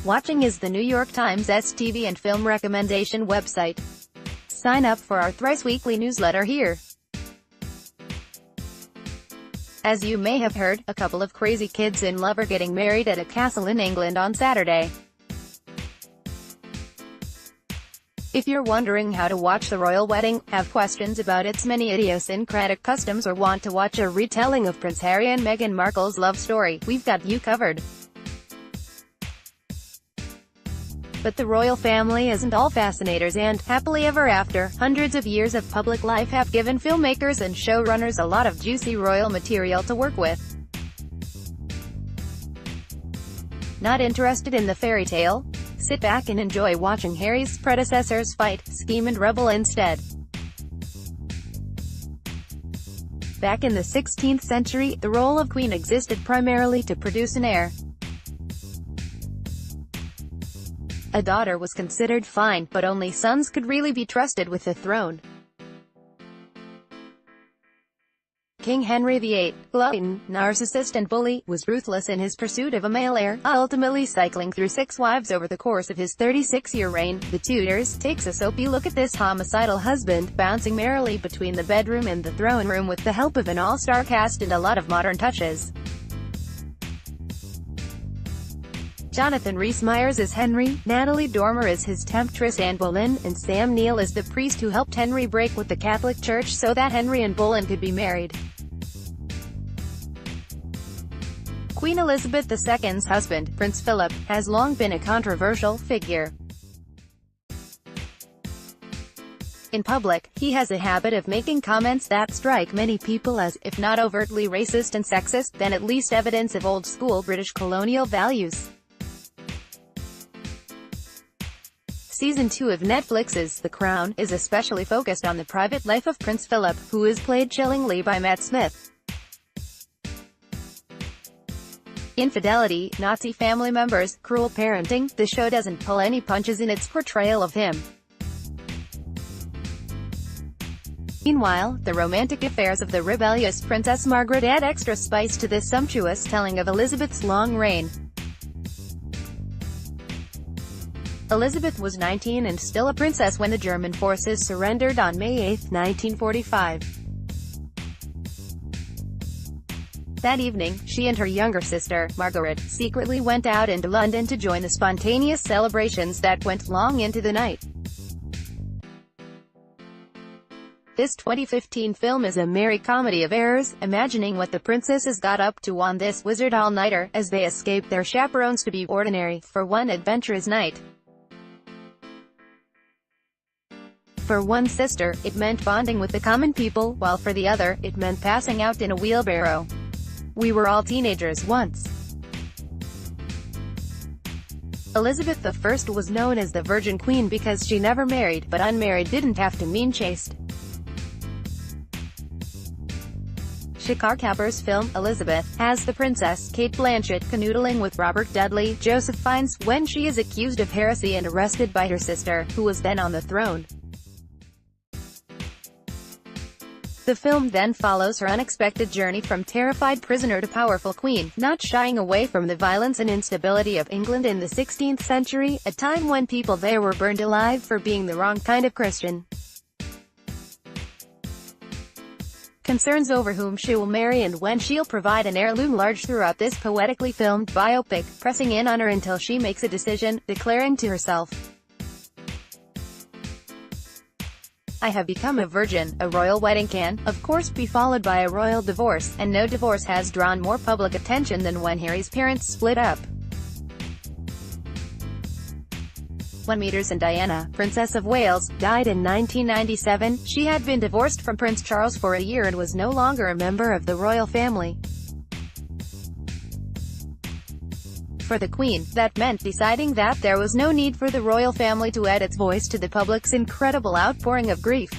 Watching is the New York Times' TV and film recommendation website. Sign up for our thrice-weekly newsletter here. As you may have heard, a couple of crazy kids in love are getting married at a castle in England on Saturday. If you're wondering how to watch the royal wedding, have questions about its many idiosyncratic customs, or want to watch a retelling of Prince Harry and Meghan Markle's love story, we've got you covered. But the royal family isn't all fascinators and happily ever after. Hundreds of years of public life have given filmmakers and showrunners a lot of juicy royal material to work with. Not interested in the fairy tale? Sit back and enjoy watching Harry's predecessors fight, scheme and rebel instead. Back in the 16th century, the role of queen existed primarily to produce an heir. A daughter was considered fine, but only sons could really be trusted with the throne. King Henry VIII, glutton, narcissist and bully, was ruthless in his pursuit of a male heir, ultimately cycling through 6 wives over the course of his 36-year reign. The Tudors takes a soapy look at this homicidal husband, bouncing merrily between the bedroom and the throne room with the help of an all-star cast and a lot of modern touches. Jonathan Rhys-Meyers is Henry, Natalie Dormer is his temptress Anne Boleyn, and Sam Neill is the priest who helped Henry break with the Catholic Church so that Henry and Boleyn could be married. Queen Elizabeth II's husband, Prince Philip, has long been a controversial figure. In public, he has a habit of making comments that strike many people as, if not overtly racist and sexist, then at least evidence of old-school British colonial values. Season 2 of Netflix's The Crown is especially focused on the private life of Prince Philip, who is played chillingly by Matt Smith. Infidelity, Nazi family members, cruel parenting, the show doesn't pull any punches in its portrayal of him. Meanwhile, the romantic affairs of the rebellious Princess Margaret add extra spice to this sumptuous telling of Elizabeth's long reign. Elizabeth was 19 and still a princess when the German forces surrendered on May 8, 1945. That evening, she and her younger sister, Margaret, secretly went out into London to join the spontaneous celebrations that went long into the night. This 2015 film is a merry comedy of errors, imagining what the princesses got up to on this wizard all-nighter, as they escaped their chaperones to be ordinary, for one adventurous night. For one sister, it meant bonding with the common people, while for the other, it meant passing out in a wheelbarrow. We were all teenagers once. Elizabeth I was known as the Virgin Queen because she never married, but unmarried didn't have to mean chaste. Shekhar Kapur's film, Elizabeth, has the princess, Cate Blanchett, canoodling with Robert Dudley, Joseph Fiennes, when she is accused of heresy and arrested by her sister, who was then on the throne. The film then follows her unexpected journey from terrified prisoner to powerful queen, not shying away from the violence and instability of England in the 16th century, a time when people there were burned alive for being the wrong kind of Christian. Concerns over whom she will marry and when she'll provide an heir loom large throughout this poetically filmed biopic, pressing in on her until she makes a decision, declaring to herself, "I have become a virgin." A royal wedding can, of course, be followed by a royal divorce, and no divorce has drawn more public attention than when Harry's parents split up. When Meters and Diana, Princess of Wales, died in 1997, she had been divorced from Prince Charles for a year and was no longer a member of the royal family. For the Queen, that meant deciding that there was no need for the royal family to add its voice to the public's incredible outpouring of grief.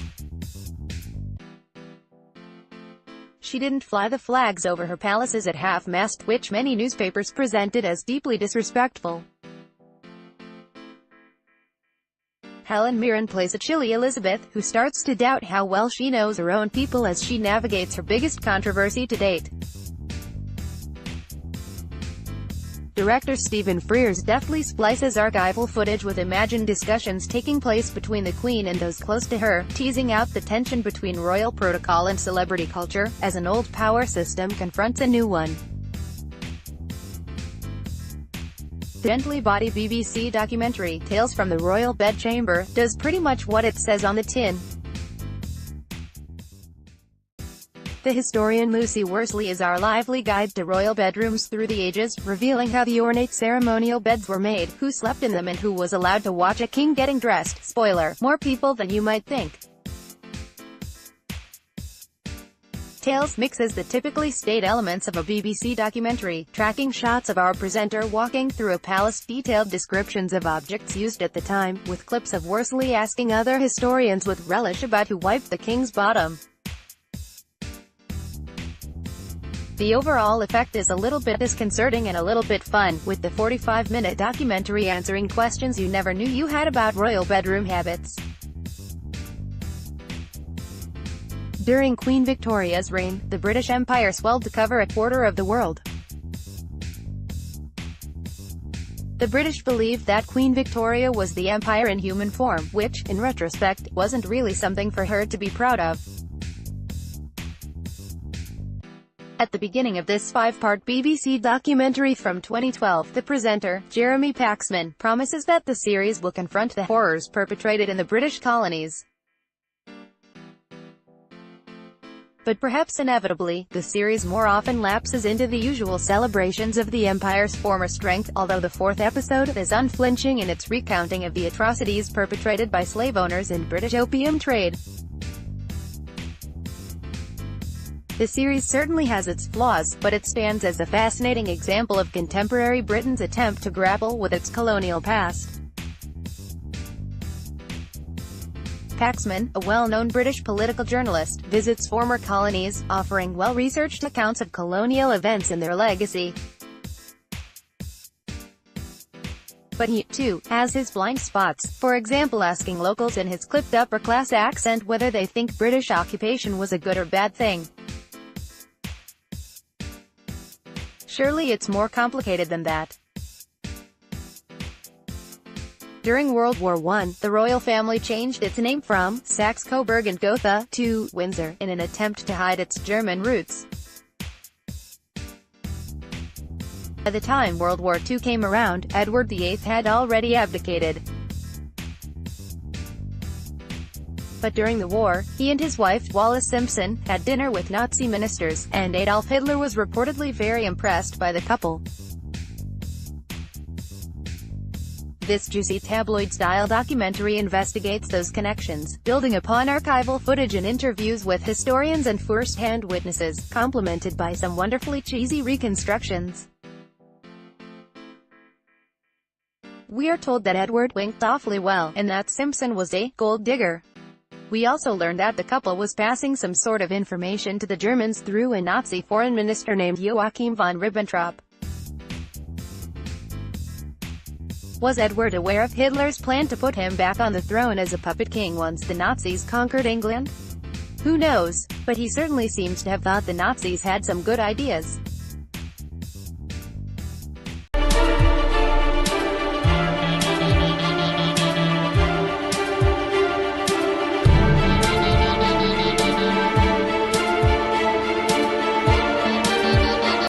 She didn't fly the flags over her palaces at half-mast, which many newspapers presented as deeply disrespectful. Helen Mirren plays a chilly Elizabeth, who starts to doubt how well she knows her own people as she navigates her biggest controversy to date. Director Stephen Frears deftly splices archival footage with imagined discussions taking place between the Queen and those close to her, teasing out the tension between royal protocol and celebrity culture, as an old power system confronts a new one. The gently body BBC documentary, Tales from the Royal Bedchamber, does pretty much what it says on the tin. The historian Lucy Worsley is our lively guide to royal bedrooms through the ages, revealing how the ornate ceremonial beds were made, who slept in them and who was allowed to watch a king getting dressed. Spoiler: more people than you might think. Tales mixes the typically staid elements of a BBC documentary, tracking shots of our presenter walking through a palace, detailed descriptions of objects used at the time, with clips of Worsley asking other historians with relish about who wiped the king's bottom. The overall effect is a little bit disconcerting and a little bit fun, with the 45-minute documentary answering questions you never knew you had about royal bedroom habits. During Queen Victoria's reign, the British Empire swelled to cover a quarter of the world. The British believed that Queen Victoria was the empire in human form, which, in retrospect, wasn't really something for her to be proud of. At the beginning of this 5-part BBC documentary from 2012, the presenter, Jeremy Paxman, promises that the series will confront the horrors perpetrated in the British colonies. But perhaps inevitably, the series more often lapses into the usual celebrations of the Empire's former strength, although the 4th episode is unflinching in its recounting of the atrocities perpetrated by slave owners in British opium trade. The series certainly has its flaws, but it stands as a fascinating example of contemporary Britain's attempt to grapple with its colonial past. Paxman, a well-known British political journalist, visits former colonies, offering well-researched accounts of colonial events and their legacy. But he, too, has his blind spots, for example asking locals in his clipped upper-class accent whether they think British occupation was a good or bad thing. Surely it's more complicated than that. During World War I, the royal family changed its name from Saxe-Coburg and Gotha to Windsor, in an attempt to hide its German roots. By the time World War II came around, Edward VIII had already abdicated. But during the war, he and his wife, Wallis Simpson, had dinner with Nazi ministers, and Adolf Hitler was reportedly very impressed by the couple. This juicy tabloid-style documentary investigates those connections, building upon archival footage and interviews with historians and first-hand witnesses, complemented by some wonderfully cheesy reconstructions. We are told that Edward winked awfully well, and that Simpson was a gold digger. We also learned that the couple was passing some sort of information to the Germans through a Nazi foreign minister named Joachim von Ribbentrop. Was Edward aware of Hitler's plan to put him back on the throne as a puppet king once the Nazis conquered England? Who knows, but he certainly seems to have thought the Nazis had some good ideas.